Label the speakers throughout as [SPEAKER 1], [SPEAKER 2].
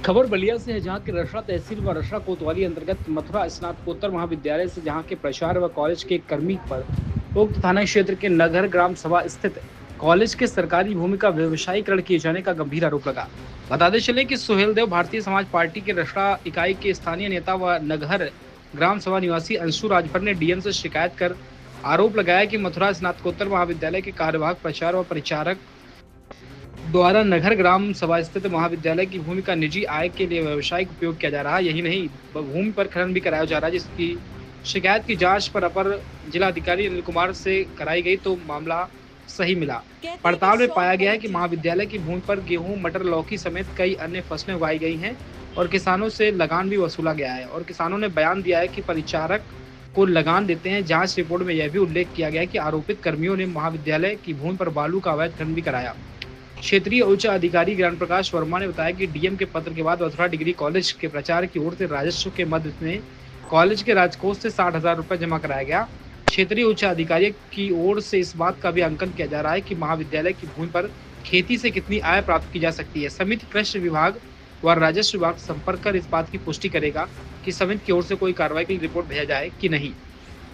[SPEAKER 1] खबर बलिया से है, जहां की रसड़ा तहसील व रसड़ा कोतवाली अंतर्गत मथुरा स्नातकोत्तर महाविद्यालय से जहां के प्राचार्य व कॉलेज के एक कर्मी पर उक्त थाना क्षेत्र के नगर ग्राम सभा स्थित कॉलेज के सरकारी भूमि का व्यवसायीकरण किए जाने का गंभीर आरोप लगा। बताते चले कि सुहेल देव भारतीय समाज पार्टी के रसड़ा इकाई के स्थानीय नेता व नगर ग्राम सभा निवासी अंशु राजभर ने डीएम से शिकायत कर आरोप लगाया कि मथुरा स्नातकोत्तर महाविद्यालय के कार्यवाहक प्राचार्य व परिचारक द्वारा नगर ग्राम सभा स्थित महाविद्यालय की भूमि का निजी आय के लिए व्यावसायिक उपयोग किया जा रहा है। यही नहीं, भूमि पर खनन भी कराया जा रहा है, जिसकी शिकायत की जांच पर अपर जिलाधिकारी अनिल कुमार से कराई गई तो मामला सही मिला। पड़ताल में पाया गया है कि महाविद्यालय की भूमि पर गेहूं, मटर, लौकी समेत कई अन्य फसलें उगाई गई हैं और किसानों से लगान भी वसूला गया है और किसानों ने बयान दिया है कि परिचारक को लगान देते हैं। जांच रिपोर्ट में यह भी उल्लेख किया गया है कि आरोपित कर्मियों ने महाविद्यालय की भूमि पर बालू का अवैध खनन भी कराया। क्षेत्रीय उच्च अधिकारी ज्ञान प्रकाश वर्मा ने बताया कि डीएम के पत्र के बाद मथुरा डिग्री कॉलेज के प्राचार्य की ओर से राजस्व के मद में कॉलेज के राजकोष से 60,000 रुपए जमा कराया गया। क्षेत्रीय उच्च अधिकारी की ओर से इस बात का भी अंकन किया जा रहा है कि महाविद्यालय की भूमि पर खेती से कितनी आय प्राप्त की जा सकती है। समिति कृषि विभाग व राजस्व विभाग से संपर्क कर इस बात की पुष्टि करेगा कि समिति की ओर से कोई कार्रवाई की रिपोर्ट भेजा जाए कि नहीं।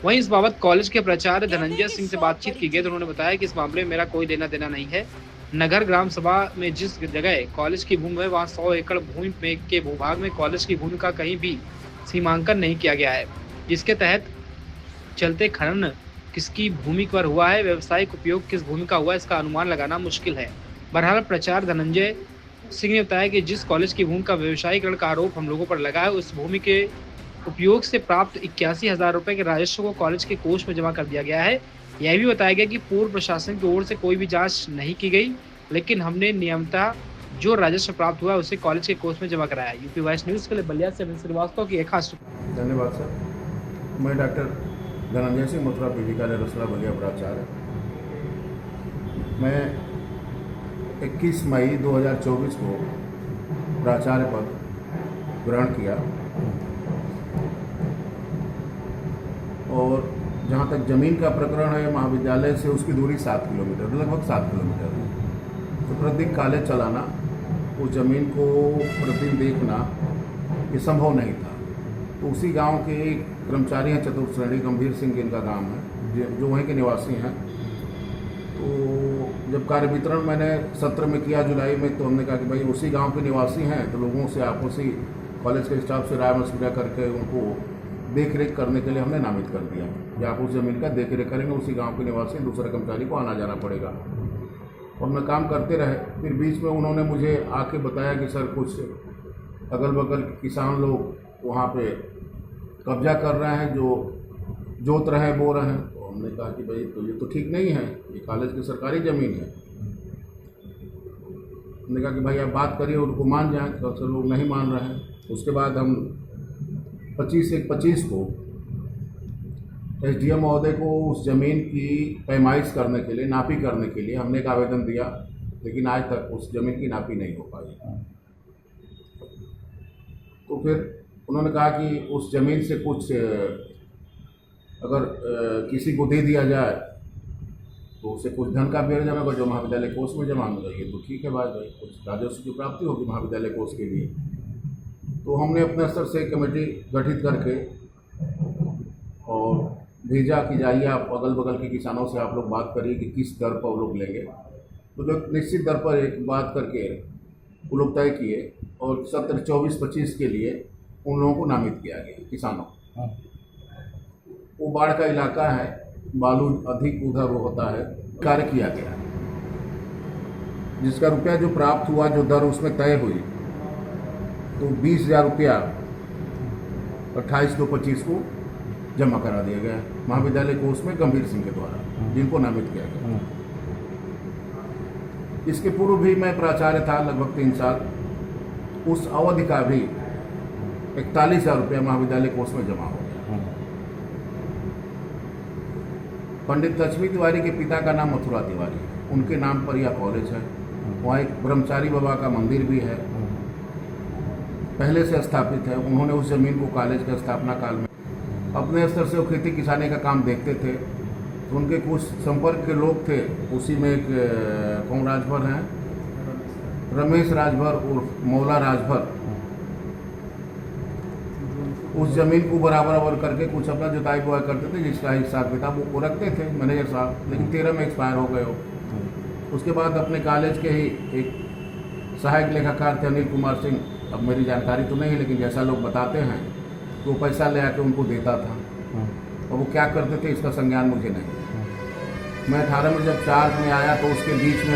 [SPEAKER 1] वहीं इस बाबत कॉलेज के प्राचार्य धनंजय सिंह से बातचीत की गई तो उन्होंने बताया कि इस मामले में मेरा कोई लेना देना नहीं है। नगर ग्राम सभा में जिस जगह कॉलेज की भूमि है वहां 100 एकड़ भूमि में के भूभाग में कॉलेज की भूमि का कहीं भी सीमांकन नहीं किया गया है, जिसके तहत चलते खनन किसकी भूमि पर हुआ है, व्यवसायिक उपयोग किस भूमि का हुआ है, इसका अनुमान लगाना मुश्किल है। बहरहाल प्राचार्य धनंजय सिंह ने बताया कि जिस कॉलेज की भूमि का व्यवसायीकरण का आरोप हम लोगों पर लगा है, उस भूमि के उपयोग से प्राप्त 81,000 रुपए के राजस्व को कॉलेज के कोष में जमा कर दिया गया है। यह भी बताया गया कि पूर्व प्रशासन की ओर से कोई भी जांच नहीं की गई, लेकिन हमने नियमतः जो राजस्व प्राप्त हुआ उसे कॉलेज के कोष में जमा कराया। यूपी वॉइस न्यूज़ के लिए बलिया से अमित श्रीवास्तव की एक खास रिपोर्ट।
[SPEAKER 2] धन्यवाद सर। मैं doctor Dhananjay Singh Mathura PG college Rasra Ballia प्राचार्य। मैं 21 मई 2024 को प्राचार्य पद ग्रहण किया और जहाँ तक ज़मीन का प्रकरण है, महाविद्यालय से उसकी दूरी 7 किलोमीटर, लगभग 7 किलोमीटर है। तो प्रतिदिन कॉलेज चलाना, उस ज़मीन को प्रतिदिन देखना ये संभव नहीं था। तो उसी गांव के एक कर्मचारी हैं चतुर्थ श्रेणी, गंभीर सिंह इनका नाम है, जो वहीं के निवासी हैं। तो जब कार्य वितरण मैंने सत्र में किया जुलाई में, तो हमने कहा कि भाई उसी गाँव के निवासी हैं तो लोगों से आपसी कॉलेज के स्टाफ से राय मशविरा करके उनको देख रेख करने के लिए हमने नामित कर दिया कि आप उस ज़मीन का देख रेख करेंगे। उसी गांव के निवासी दूसरे कर्मचारी को आना जाना पड़ेगा और मैं काम करते रहे। फिर बीच में उन्होंने मुझे आके बताया कि सर कुछ अगल बगल किसान लोग वहाँ पे कब्जा कर रहे हैं, जो जोत रहे हैं, बो रहे हैं। तो हमने कहा कि भाई तो ये तो ठीक नहीं है, ये कॉलेज की सरकारी ज़मीन है। हमने कहा कि भाई आप बात करिए, उनको मान जाएँ। तो सर लोग नहीं मान रहे हैं। उसके बाद हम 25/1/25 को एसडीएम महोदय को उस ज़मीन की पैमाइश करने के लिए, नापी करने के लिए हमने एक आवेदन दिया, लेकिन आज तक उस ज़मीन की नापी नहीं हो पाई। तो फिर उन्होंने कहा कि उस ज़मीन से कुछ अगर किसी को दे दिया जाए तो उसे कुछ धन का ब्यौरा जमा कर जो महाविद्यालय कोष में जमा हो जाएगी। तो ठीक है बात, भाई कुछ राजस्व की प्राप्ति होगी महाविद्यालय कोष के लिए। तो हमने अपने स्तर से एक कमेटी गठित करके और भेजा कि जाइए आप अगल बगल के किसानों से आप लोग बात करिए कि किस दर पर वो लोग लेंगे। तो लोग निश्चित दर पर एक बात करके वो लोग तय किए और सत्र 24/25 के लिए उन लोगों को नामित किया गया, किसानों। वो बाढ़ का इलाका है, बालू अधिक उधर वो होता है, कार्य किया गया, जिसका रुपया जो प्राप्त हुआ, जो दर उसमें तय हुई, तो 20,000 रुपया 28/2/25 को जमा करा दिया गया महाविद्यालय कोष में गंभीर सिंह के द्वारा, जिनको नामित किया गया। इसके पूर्व भी मैं प्राचार्य था लगभग 3 साल। उस अवधि का भी 41,000 रुपया महाविद्यालय कोष में जमा हो गया। पंडित लक्ष्मी तिवारी के पिता का नाम मथुरा तिवारी है, उनके नाम पर यह कॉलेज है। वहाँ एक ब्रह्मचारी बाबा का मंदिर भी है, पहले से स्थापित है। उन्होंने उस ज़मीन को कॉलेज के स्थापना काल में अपने स्तर से वो खेती किसानी का काम देखते थे। तो उनके कुछ संपर्क के लोग थे, उसी में एक कौन राजभर हैं, रमेश राजभर और मौला राजभर, उस ज़मीन को बराबर करके कुछ अपना जुताई बुआई करते थे, जिसका हिसाब किताब वो रखते थे मैनेजर साहब, लेकिन 13 में एक्सपायर हो गए हो। उसके बाद अपने कॉलेज के ही एक सहायक लेखाकार थे अनिल कुमार सिंह, अब मेरी जानकारी तो नहीं है लेकिन जैसा लोग बताते हैं तो वो पैसा ले आके उनको देता था, और वो क्या करते थे इसका संज्ञान मुझे नहीं। मैं 18 में जब चार्ज में आया तो उसके बीच में